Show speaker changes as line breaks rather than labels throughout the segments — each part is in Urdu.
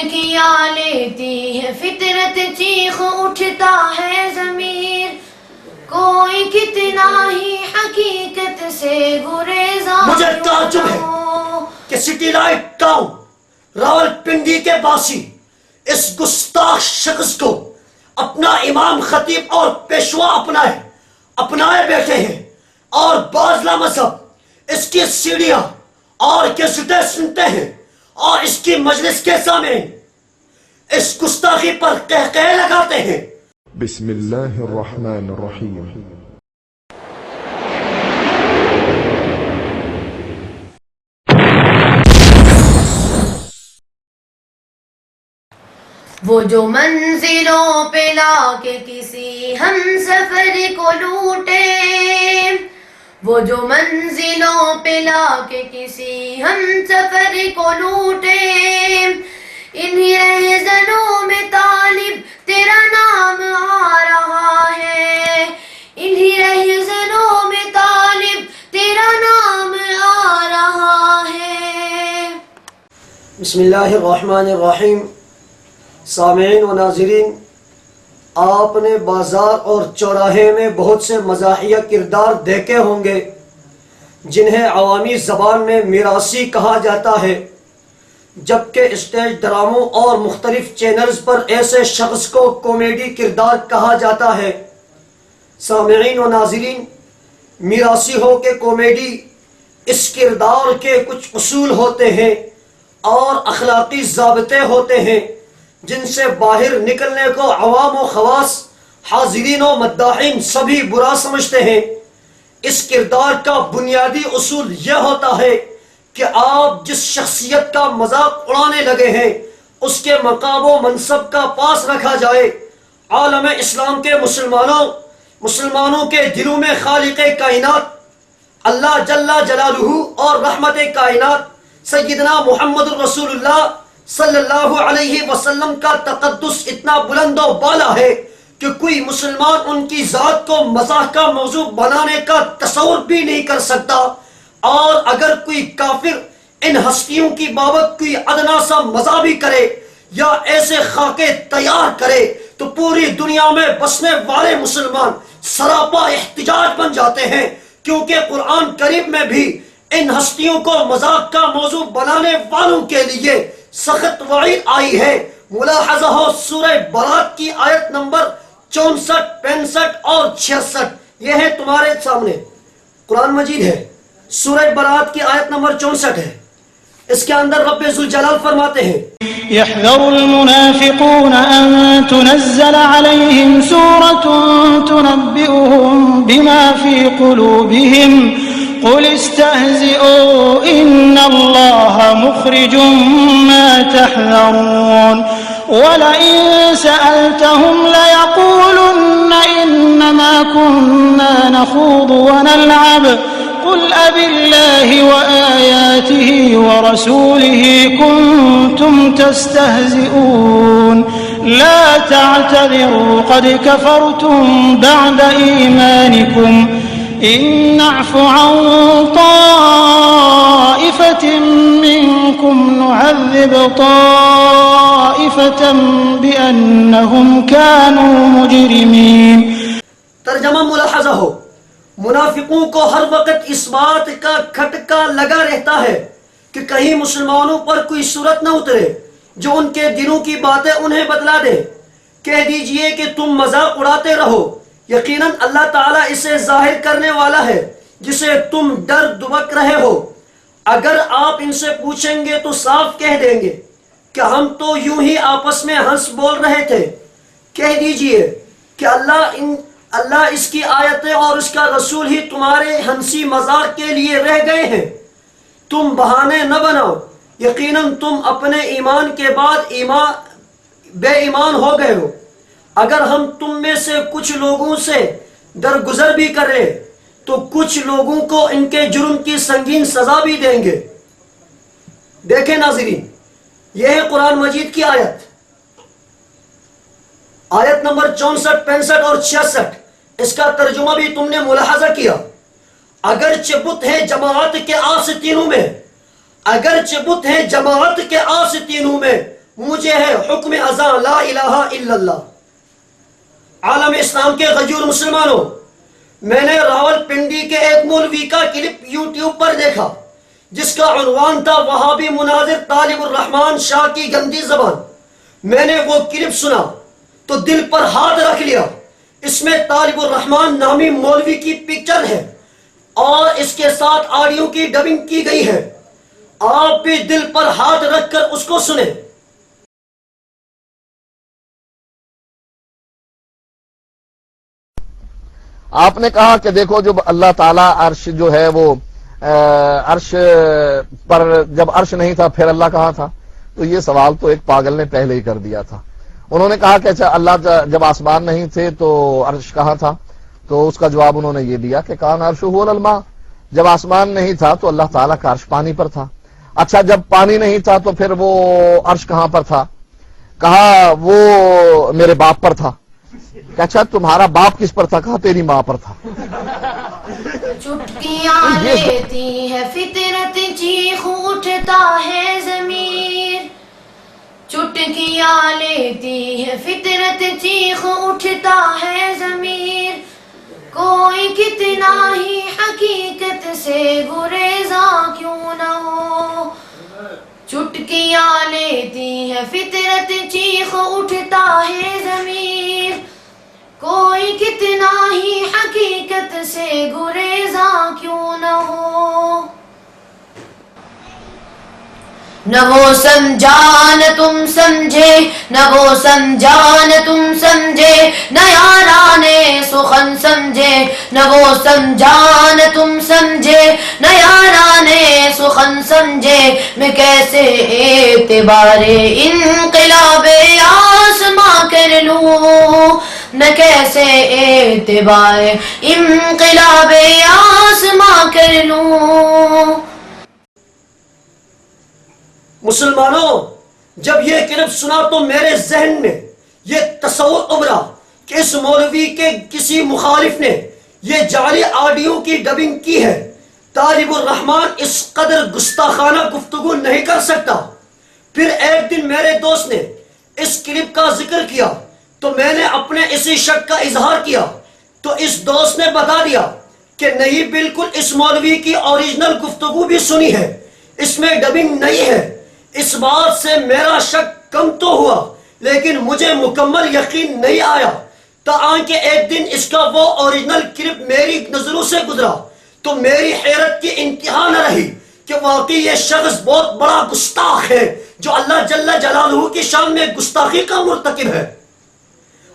کیا لیتی ہے فطرت، چیخ اٹھتا ہے ضمیر، کوئی کتنا ہی حقیقت سے گریزاں
مجھے تعجب ہے کہ سٹی لائٹ ٹاؤن راولپنڈی کے باسی اس گستاخ شخص کو اپنا امام، خطیب اور پیشوا اپنائے بیٹھے ہیں، اور بعض لامذہب اس کی سیڑھیاں اور کیسٹیں سنتے ہیں، اور اس کی مجلس کے سامنے اس گستاخی پر قہقہے لگاتے ہیں۔
بسم اللہ الرحمن الرحیم۔
وہ جو منزلوں پہ لا کے کسی ہم سفر کو لوٹے، وہ جو منزلوں پہ لا کے کسی ہم سفر کو لوٹے، انہی رہزنوں میں طالب تیرا نام آ رہا ہے، انہی رہزنوں میں طالب تیرا نام آ رہا ہے۔
بسم اللہ الرحمن الرحیم۔ سامعین و ناظرین، آپ نے بازار اور چوراہے میں بہت سے مزاحیہ کردار دیکھے ہوں گے جنہیں عوامی زبان میں میراثی کہا جاتا ہے، جبکہ اسٹیج ڈراموں اور مختلف چینلز پر ایسے شخص کو کامیڈی کردار کہا جاتا ہے۔ سامعین و ناظرین، میراثی ہو کہ کامیڈی، اس کردار کے کچھ اصول ہوتے ہیں اور اخلاقی ضابطے ہوتے ہیں جن سے باہر نکلنے کو عوام و خواص، حاضرین و مداحین سبھی برا سمجھتے ہیں۔ اس کردار کا بنیادی اصول یہ ہوتا ہے کہ آپ جس شخصیت کا مذاق اڑانے لگے ہیں اس کے مقام و منصب کا پاس رکھا جائے۔ عالم اسلام کے مسلمانوں کے دلوں میں خالق کائنات اللہ جل جلالہ اور رحمت کائنات سیدنا محمد رسول اللہ صلی اللہ علیہ وسلم کا تقدس اتنا بلند و بالا ہے کہ کوئی مسلمان ان کی ذات کو مزاح کا موضوع بنانے کا تصور بھی نہیں کر سکتا، اور اگر کوئی کافر ان ہستیوں کی بابت کوئی ادنا سا مزاح بھی کرے یا ایسے خاکے تیار کرے تو پوری دنیا میں بسنے والے مسلمان سراپا احتجاج بن جاتے ہیں، کیونکہ قرآن کریم میں بھی ان ہستیوں کو مذاق کا موضوع بنانے والوں کے لیے سخت وعید آئی ہے۔ ملاحظہ ہو سورہ برات کی آیت نمبر 64، 65 اور 66، یہ ہے تمہارے سامنے، قرآن مجید ہے، سورہ برات کی آیت نمبر 64 ہے۔ اس کے اندر رب ذوالجلال فرماتے ہیں،
يحذر المنافقون أن تنزل عليهم سورة تنبئهم بما في قلوبهم قل استهزئوا إن الله مخرج ما تحذرون ولئن سألتهم ليقولن إنما كنا نخوض ونلعب قل أبالله وآياته ورسوله كنتم تستهزئون لا تعتذروا قد كفرتم بعد إيمانكم إن نعف عن طائفة منكم نعذب طائفة بأنهم كانوا مجرمين۔
ترجمہ ملاحظہ ہو، منافقوں کو ہر وقت اس بات کا کھٹکا لگا رہتا ہے کہ کہیں مسلمانوں پر کوئی صورت نہ اترے جو ان کے دلوں کی باتیں انہیں بدلا دے۔ کہہ دیجئے کہ تم مذاق اڑاتے رہو، یقیناً اللہ تعالیٰ اسے ظاہر کرنے والا ہے جسے تم ڈر دبک رہے ہو۔ اگر آپ ان سے پوچھیں گے تو صاف کہہ دیں گے کہ ہم تو یوں ہی آپس میں ہنس بول رہے تھے۔ کہہ دیجئے کہ اللہ اس کی آیتیں اور اس کا رسول ہی تمہارے ہنسی مذاق کے لیے رہ گئے ہیں۔ تم بہانے نہ بناؤ، یقیناً تم اپنے ایمان کے بعد بے ایمان ہو گئے ہو۔ اگر ہم تم میں سے کچھ لوگوں سے درگزر بھی کریں تو کچھ لوگوں کو ان کے جرم کی سنگین سزا بھی دیں گے۔ دیکھیں ناظرین، یہ ہے قرآن مجید کی آیت نمبر 64، 65 اور 66۔ اس کا ترجمہ بھی تم نے ملاحظہ کیا۔ اگرچہ بت ہے جماعت کے آستینوں میں، اگرچہ بت ہے جماعت کے آستینوں میں، مجھے ہے حکم ازاں لا الہ الا اللہ۔ عالم اسلام کے غیور مسلمانوں، میں نے راول پنڈی کے ایک مولوی کا کلپ یوٹیوب پر دیکھا جس کا عنوان تھا وہابی مناظر طالب الرحمن شاہ کی گندی زبان۔ میں نے وہ کلپ سنا تو دل پر ہاتھ رکھ لیا۔ اس میں طالب الرحمن نامی مولوی کی پکچر ہے اور اس کے ساتھ آڈیو کی ڈبنگ کی گئی ہے۔ آپ بھی دل پر ہاتھ رکھ کر اس کو سنیں۔
آپ نے کہا کہ دیکھو جو اللہ تعالیٰ عرش جو ہے وہ عرش پر جب عرش نہیں تھا پھر اللہ کہاں تھا؟ تو یہ سوال تو ایک پاگل نے پہلے ہی کر دیا تھا۔ انہوں نے کہا کہ اچھا اللہ جب آسمان نہیں تھے تو عرش کہاں تھا؟ تو اس کا جواب انہوں نے یہ دیا کہ کان عرشہ الماء، جب آسمان نہیں تھا تو اللہ تعالیٰ کا عرش پانی پر تھا۔ اچھا جب پانی نہیں تھا تو پھر وہ عرش کہاں پر تھا؟ کہا وہ میرے باپ پر تھا۔ کہ اچھا تمہارا باپ کس پر تھا؟ کہا تیری ماں پر تھا۔
چٹکیاں لیتی ہے فطرت، چیخ اٹھتا ہے ضمیر۔ چٹکیاں لیتی ہے فطرت، چیخ اٹھتا ہے ضمیر۔ کوئی کتنا ہی حقیقت سے گریزاں کیوں نہ ہو، چٹکیاں لیتی ہے فطرت، چیخ اٹھتا ہے ضمیر۔ کوئی کتنا ہی حقیقت سے گریزاں کیوں نہ ہو۔ نہ وہ سمجھا نہ تم سمجھے، نہ وہ سمجھا نہ تم سمجھے، نہ یاران سخن سمجھے، نہ وہ سمجھا نہ تم سمجھے، نہ یاران سخن سمجھے۔ میں کیسے اعتبار انقلاب آسماں کر لوں، میں کیسے اعتبار انقلاب آسماں کر لوں۔
مسلمانوں، جب یہ کلپ سنا تو میرے ذہن میں یہ تصور ابھرا کہ اس مولوی کے کسی مخالف نے یہ جعلی آڈیو کی ڈبنگ کی ہے۔ طالب الرحمن اس قدر گستاخانہ گفتگو نہیں کر سکتا۔ پھر ایک دن میرے دوست نے اس کلپ کا ذکر کیا تو میں نے اپنے اسی شک کا اظہار کیا تو اس دوست نے بتا دیا کہ نہیں، بالکل اس مولوی کی اوریجنل گفتگو بھی سنی ہے، اس میں ڈبنگ نہیں ہے۔ اس بات سے میرا شک کم تو ہوا لیکن مجھے مکمل یقین نہیں آیا، تاکہ ایک دن اس کا وہ اوریجنل کلپ میری نظروں سے گزرا تو میری حیرت کی انتہا نہ رہی کہ واقعی یہ شخص بہت بڑا گستاخ ہے جو اللہ جل جلالہ کی شان میں گستاخی کا مرتکب ہے۔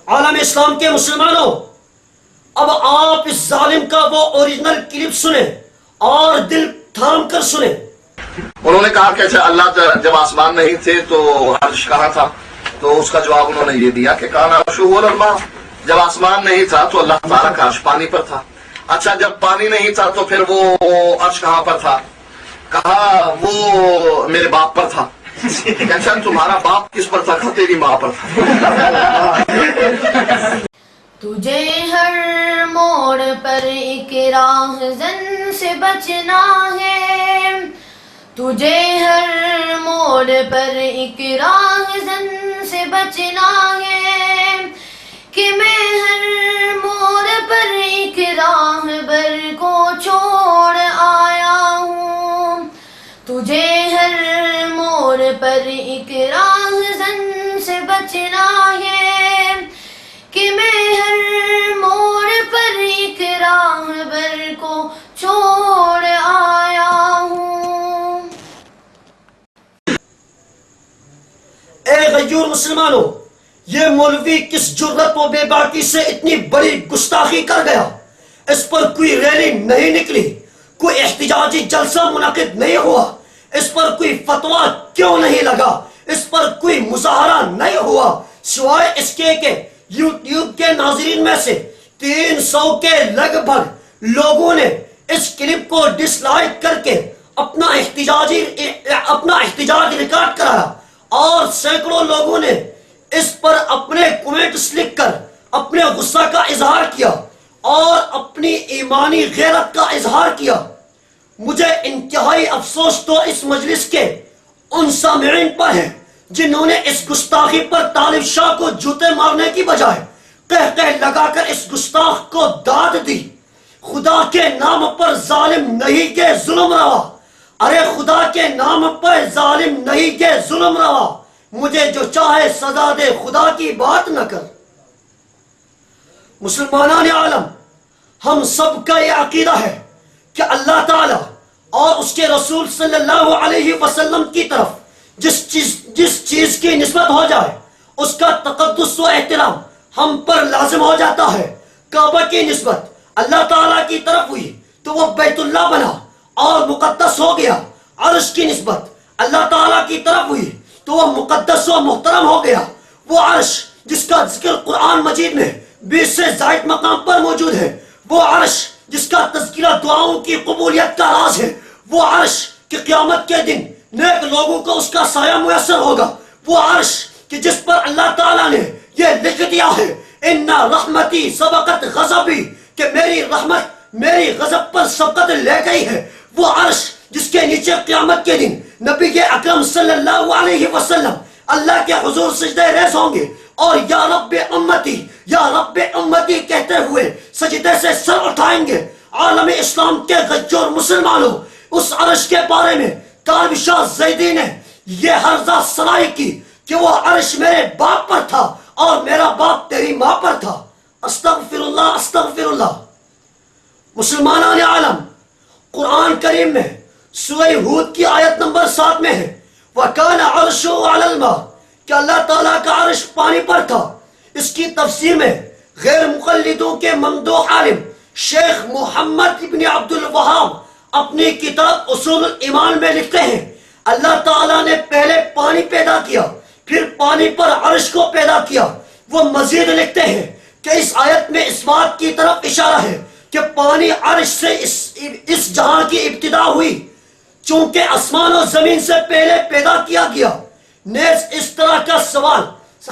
عالم اسلام کے مسلمانوں، اب آپ اس ظالم کا وہ اوریجنل کلپ سنیں اور دل تھام کر سنیں۔
انہوں نے کہا کہ اچھا اللہ جب آسمان نہیں تھے تو عرش کہاں تھا؟ تو اس کا جواب انہوں نے یہ دیا کہ کان عرشہ الماء، جب آسمان نہیں تھا تو اللہ تعالیٰ کا عرش پانی پر تھا۔ اچھا جب پانی نہیں تھا تو پھر وہ عرش کہاں پر تھا؟ کہا وہ میرے باپ پر تھا۔ اچھا تمہارا باپ کس پر تھا؟ کہا تیری ماں پر تھا۔
تجھے ہر موڑ پر ایک راہ زن سے بچنا ہے، تجھے ہر موڑ پر ایک راہ زن سے بچنا ہے، کہ میں ہر موڑ پر ایک راہ بر کو چھوڑ آیا ہوں۔ تجھے ہر موڑ پر ایک راہ زن سے بچنا ہے، کہ میں ہر موڑ پر ایک راہ بر کو چھوڑ آیا ہوں۔
اے غیور مسلمانوں، یہ مولوی کس جرت و بے باکی سے اتنی بڑی گستاخی کر گیا؟ اس پر کوئی ریلی نہیں نکلی، کوئی احتجاجی جلسہ منعقد نہیں ہوا، اس پر کوئی فتویٰ کیوں نہیں لگا، اس پر کوئی مظاہرہ نہیں ہوا، سوائے اس کے کہ یوٹیوب کے ناظرین میں سے 300 کے لگ بھگ لوگوں نے اس کلپ کو ڈس لائک کر کے اپنا احتجاج ریکارڈ کرایا، اور سینکڑوں لوگوں نے اس پر اپنے کومنٹس لکھ کر اپنے غصہ کا اظہار کیا اور اپنی ایمانی غیرت کا اظہار کیا۔ مجھے انتہائی افسوس تو اس مجلس کے ان سامعین پر ہے جنہوں نے اس گستاخی پر طالب شاہ کو جوتے مارنے کی بجائے قہقہ لگا کر اس گستاخ کو داد دی، خدا کے نام پر ظالم نہیں کہ ظلم روا، ارے خدا کے نام پر ظالم نہیں کہ ظلم روا، مجھے جو چاہے سزا دے خدا کی بات نہ کر۔ مسلمانان عالم، ہم سب کا یہ عقیدہ ہے کہ اللہ تعالی اور اس کے رسول صلی اللہ علیہ وسلم کی طرف جس چیز کی نسبت ہو جائے اس کا تقدس و احترام ہم پر لازم ہو جاتا ہے۔ کعبہ کی نسبت اللہ تعالیٰ کی طرف ہوئی تو وہ بیت اللہ بنا اور مقدس ہو گیا، عرش کی نسبت اللہ تعالیٰ کی طرف ہوئی تو وہ مقدس و محترم ہو گیا۔ وہ عرش جس کا ذکر قرآن مجید میں 20 سے زائد مقام پر موجود ہے، وہ عرش جس کا تذکرہ دعاؤں کی قبولیت کا راز ہے، وہ عرش کہ قیامت کے دن نیک لوگوں کو اس کا سایہ میسر ہوگا، وہ عرش کہ جس پر اللہ تعالیٰ نے یہ لکھ دیا ہے ان رحمتی سبقت غضبی، کہ میری رحمت میری غضب پر سبقت لے گئی ہے، وہ عرش جس کے نیچے قیامت کے دن نبی اکرم صلی اللہ علیہ وسلم اللہ کے حضور سجدے ریز ہوں گے اور یا رب امتی کہتے ہوئے سجدے سے سر اٹھائیں گے۔ عالم اسلام کے غجور مسلمانوں، اس عرش کے بارے میں طالب شاہ زیدی نے یہ حرزہ سرائی کی کہ وہ عرش میرے باپ پر تھا اور میرا باپ تیری ماں پر تھا۔ استغفر اللہ استغفر اللہ۔ مسلمانان عالم، قرآن کریم میں سورہ ہود کی آیت نمبر 7 میں ہے وَكَانَ عَرْشُهُ عَلَى الْمَاءِ، کہ اللہ تعالیٰ کا عرش پانی پر تھا۔ اس کی تفسیر میں غیر مقلدوں کے ممدوح عالم شیخ محمد ابن عبد الوہاب اپنی کتاب اصول الایمان میں لکھتے ہیں اللہ تعالیٰ نے پہلے پانی پیدا کیا پھر پانی پر عرش کو پیدا کیا۔ وہ مزید لکھتے ہیں کہ اس آیت میں اس بات کی طرف اشارہ ہے کہ پانی عرش سے اس جہاں کی ابتدا ہوئی، چونکہ آسمان و زمین سے پہلے پیدا کیا گیا۔ نیز اس طرح کا سوال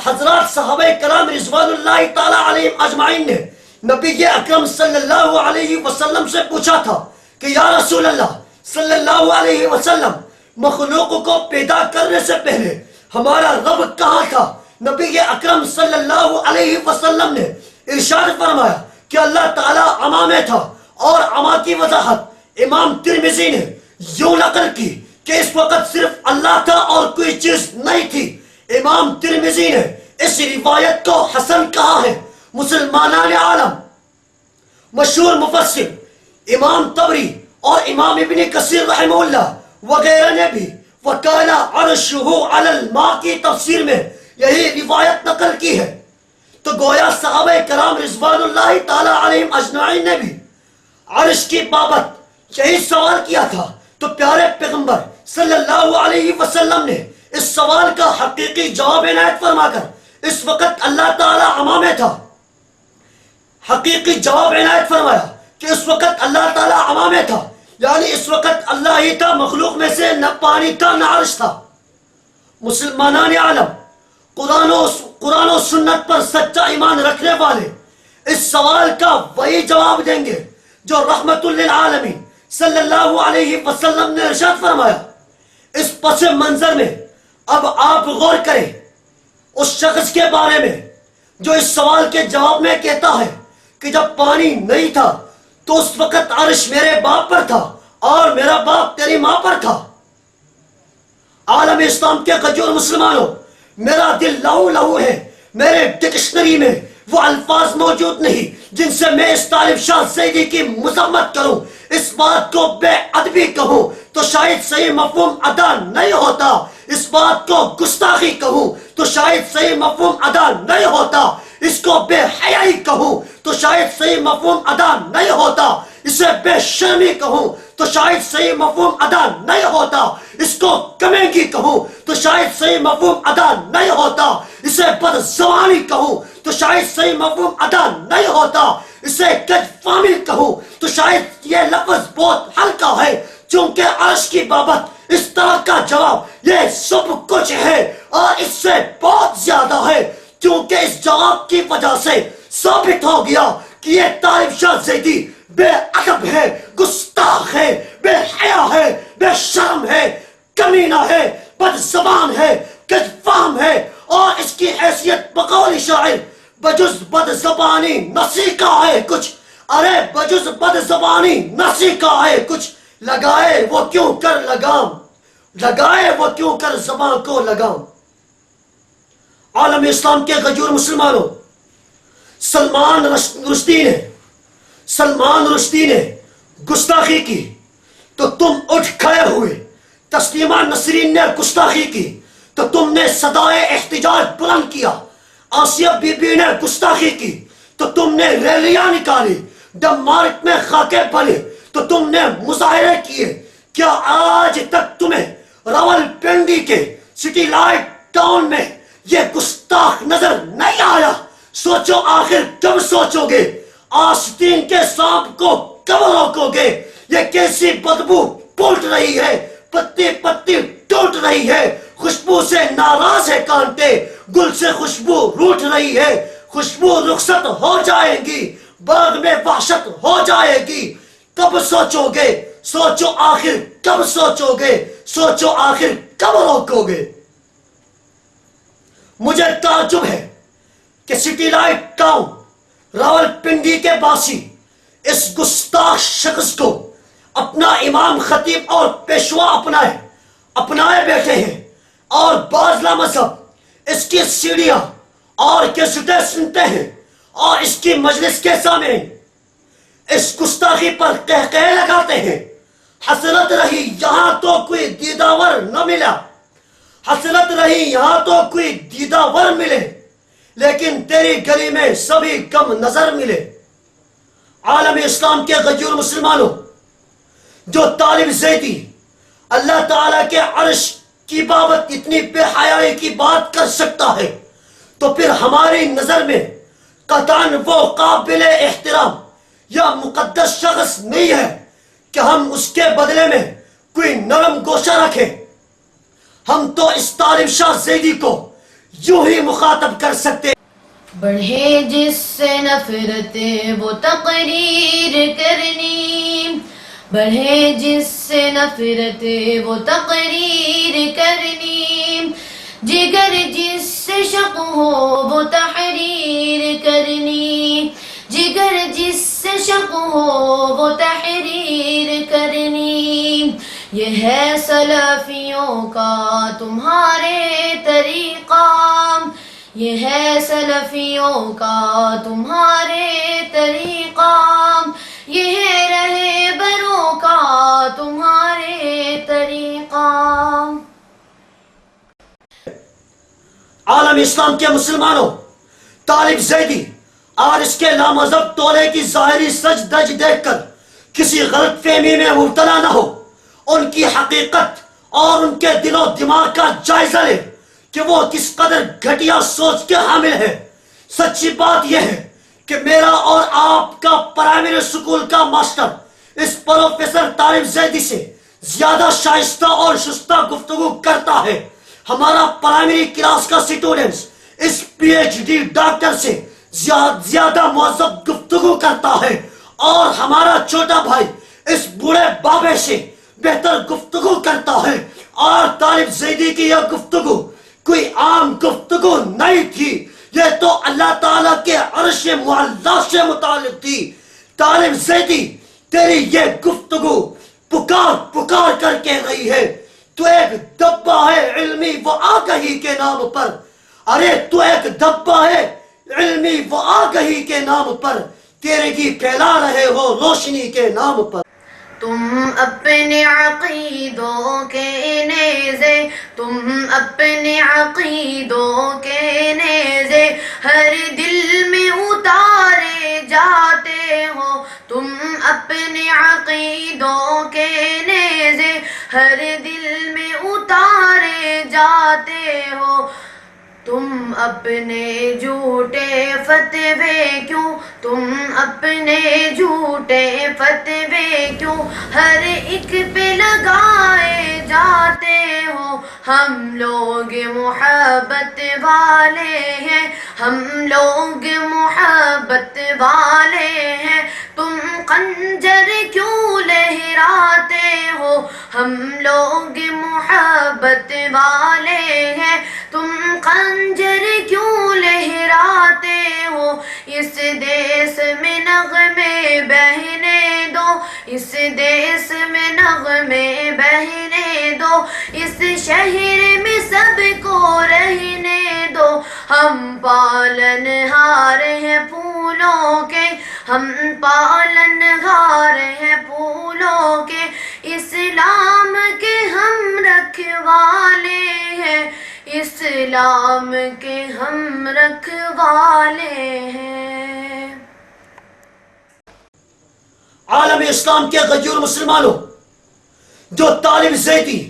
حضرات صحابہ کرام رضوان اللہ تعالی علیہم اجمعین نے نبی اکرم صلی اللہ علیہ وسلم سے پوچھا تھا کہ یا رسول اللہ صلی اللہ علیہ وسلم، مخلوق کو پیدا کرنے سے پہلے ہمارا رب کہاں تھا؟ نبی اکرم صلی اللہ علیہ وسلم نے ارشاد فرمایا کہ اللہ تعالیٰ عما میں تھا، اور عما کی وضاحت امام ترمذی نے یوں نقل کی کہ اس وقت صرف اللہ تھا اور کوئی چیز نہیں تھی۔ امام ترمذی نے اس روایت کو حسن کہا ہے۔ مسلمانان عالم، مشہور مفسر امام طبری اور امام ابن کثیر رحمہ اللہ وغیرہ نے بھی وَكَانَ عَرْشُهُ عَلَى الْمَاءِ کی تفسیر میں یہی روایت نقل کی ہے۔ تو گویا صحابہ کرام رضوان اللہ تعالی علیہم اجمعین نے بھی عرش کی بابت یہی سوال کیا تھا، تو پیارے پیغمبر صلی اللہ علیہ وسلم نے اس سوال کا حقیقی جواب عنایت فرما کر اس وقت اللہ تعالی عما میں تھا، حقیقی جواب عنایت فرمایا کہ اس وقت اللہ تعالی عما میں تھا، یعنی اس وقت اللہ ہی تھا، مخلوق میں سے نہ پانی تھا نہ عرش تھا۔ مسلمانان عالم، قرآن و سنت پر سچا ایمان رکھنے والے اس سوال کا وہی جواب دیں گے جو رحمت للعالمین صلی اللہ علیہ وسلم نے ارشاد فرمایا۔ اس پس منظر میں اب آپ غور کریں اس شخص کے بارے میں جو اس سوال کے جواب میں کہتا ہے کہ جب پانی نہیں تھا تو اس وقت عرش میرے باپ پر تھا اور میرا باپ تیری ماں پر تھا۔ عالم اسلام کے غجور مسلمانوں، میرا دل لہو لہو ہے، میرے ڈکشنری میں وہ الفاظ موجود نہیں جن سے میں اس طالب شاہ زیدی کی مذمت کروں، اس بات کو بے ادبی کہوں تو شاید صحیح مفہوم ادا نہیں ہوتا، اس بات کو گستاخی کہوں تو شاید صحیح مفہوم ادا نہیں ہوتا، اس کو بے حیائی کہوں تو شاید صحیح مفہوم ادا نہیں ہوتا، اسے بے شرمی کہوں تو شاید صحیح مفہوم ادا نہیں ہوتا، اس کو کمیگی کہوں تو شاید صحیح مفہوم ادا نہیں ہوتا، اسے بدزبانی کہوں تو شاید صحیح مفہوم ادا نہیں ہوتا، اسے گج فامل کہوں تو شاید یہ لفظ بہت ہلکا ہے، چونکہ عرش کی بابت اس طرح کا جواب یہ سب کچھ ہے اور اس سے بہت زیادہ ہے، کیونکہ اس جواب کی وجہ سے ثابت ہو گیا کہ یہ طالب شاہ زیدی بے ادب ہے، گستاخ ہے، بے حیا ہے، بے شرم ہے، کمینہ ہے، بد زبان ہے، گز فہم ہے اور اس کی حیثیت بقول شاعر بجز بد زبانی نہ سیکھا ہے کچھ. ارے بجز بد زبانی نہ سیکھا ہے کچھ. لگائے وہ کیوں کر لگام، لگائے وہ کیوں کر زبان کو لگام. عالم اسلام کے غیور مسلمانوں، سلمان رشدی نے گستاخی کی تو تم اٹھ کھڑے ہوئے. تسلیمہ نسرین نے گستاخی کی تو تم نے صدائے احتجاج بلند کیا. آسیہ بی بی نے گستاخی کی تو تم نے ریلیاں نکالی. ڈنمارک میں خاکے بھرے تو تم نے مظاہرے کیے. کیا آج تک تمہیں راول پنڈی کے سٹی لائٹ ٹاؤن میں یہ گستاخ نظر نہیں آیا؟ سوچو آخر کب سوچو گے؟ آستین کے سانپ کو کب روکو گے؟ یہ کیسی بدبو پھوٹ رہی ہے، پتی پتی ٹوٹ رہی ہے. خوشبو سے ناراض ہے کانٹے، گل سے خوشبو روٹ رہی ہے. خوشبو رخصت ہو جائے گی، باغ میں وحشت ہو جائے گی. کب سوچو گے؟ سوچو آخر کب سوچو گے؟ سوچو آخر کب روکو گے؟ مجھے تعجب ہے کہ city light town Rawal Pindi کے باسی اس گستاخ شخص کو اپنا امام خطیب اور پیشوا اپنائے بیٹھے ہیں، اور بعض لامذہب اس کی سیڑیاں اور کیسٹیں سنتے ہیں اور اس کی مجلس کے سامنے اس گستاخی پر قہقہے لگاتے ہیں. حسرت رہی یہاں تو کوئی دیداور نہ ملا، حسرت رہی یہاں تو کوئی دیداور ملے، لیکن تیری گلی میں سبھی کم نظر ملے. عالم اسلام کے غیور مسلمانوں، جو طالب زیدی اللہ تعالیٰ کے عرش کی بابت اتنی بے حیائی کی بات کر سکتا ہے تو پھر ہماری نظر میں قطعاً وہ قابل احترام یا مقدس شخص نہیں ہے کہ ہم اس کے بدلے میں کوئی نرم گوشہ رکھیں. ہم تو اس طالب شاہ زیدی کو یوں ہی مخاطب کر سکتے.
بڑھے جس سے نفرت وہ تقریر کرنی، بڑھے جس سے نفرت وہ تقریر کرنی، جگر جس سے شک ہو وہ تحریر کرنی، جگر جس سے شک ہو وہ تحریر کرنی. یہ ہے سلفیوں کا تمہارے طریقہ، یہ ہے سلفیوں کا تمہارے طریقہ، یہ ہے رہبروں کا تمہارے طریقہ.
عالم اسلام کے مسلمانوں، طالب زیدی اور اس کے لامذہب ٹولے کی ظاہری سج دج دیکھ کر کسی غلط فہمی میں مبتلا نہ ہو. ان کی حقیقت اور ان کے دل و دماغ کا جائزہ لے کہ وہ کس قدر گھٹیا سوچ کے حامل ہے. سچی بات یہ ہے کہ میرا اور آپ کا پرائمری اسکول کا ماسٹر اس پروفیسر طالب زیدی سے زیادہ شائستہ اور شستہ گفتگو کرتا ہے. ہمارا پرائمری کلاس کا اسٹوڈنٹس اس پی ایچ ڈی ڈاکٹر سے زیادہ مہذب گفتگو کرتا ہے، اور ہمارا چھوٹا بھائی اس بوڑھے بابے سے بہتر گفتگو کرتا ہے. اور طالب زیدی کی یہ گفتگو کوئی عام گفتگو نہیں تھی، یہ تو اللہ تعالیٰ کے عرش معلیٰ سے متعلق تھی. طالب زیدی، تیری یہ گفتگو پکار کر کے رہی ہے. تو ایک دبا ہے علمی و آگہی کے نام پر. ارے تو ایک دبا ہے علمی و آگہی کے نام پر، تیرگی پھیلا رہے ہو روشنی کے نام پر.
تم اپنے عقیدوں کے نیزے، تم اپنے عقیدوں کے نیزے ہر دل میں اتارے جاتے ہو. تم اپنے عقیدوں کے نیزے ہر دل میں اتارے جاتے ہو. تم اپنے جھوٹے فتوے کیوں، تم اپنے جھوٹے فتوے کیوں ہر ایک پہ لگائے جاتے ہو. ہم لوگ محبت والے ہیں، ہم لوگ محبت والے ہیں. تم خنجر کیوں لہراتے لہراتے ہو، ہم لوگ محبت والے ہیں، تم خنجر کیوں لہراتے ہو؟ اس دیس میں نغمے بہنے دو، اس دیس میں نغمے بہنے دو، اس شہر میں سب کو رہنے دو، ہم پالن ہار ہیں پھولوں کے، ہم پالن ہار ہیں پھولوں کے، اسلام کے ہم رکھوالے ہیں، اسلام کے ہم رکھوالے ہیں۔
عالم اسلام کے غیور مسلمانوں، جو طالب زیدی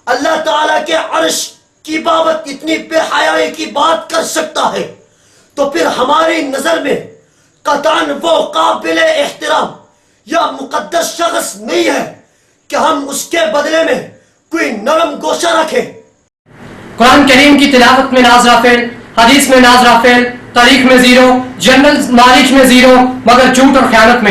اللہ تعالیٰ کے عرش کی بابت اتنی بے حیائی کی بات کر سکتا ہے تو پھر ہماری نظر میں قطعاً وہ قابل احترام یا مقدس شخص نہیں ہے کہ ہم اس کے بدلے میں کوئی نرم گوشہ رکھیں۔
قرآن کریم کی تلاوت میں ناظرہ فعل، حدیث میں ناظرہ فعل، تاریخ میں زیرو، جنرل نالج میں زیرو، مگر جھوٹ اور خیانت میں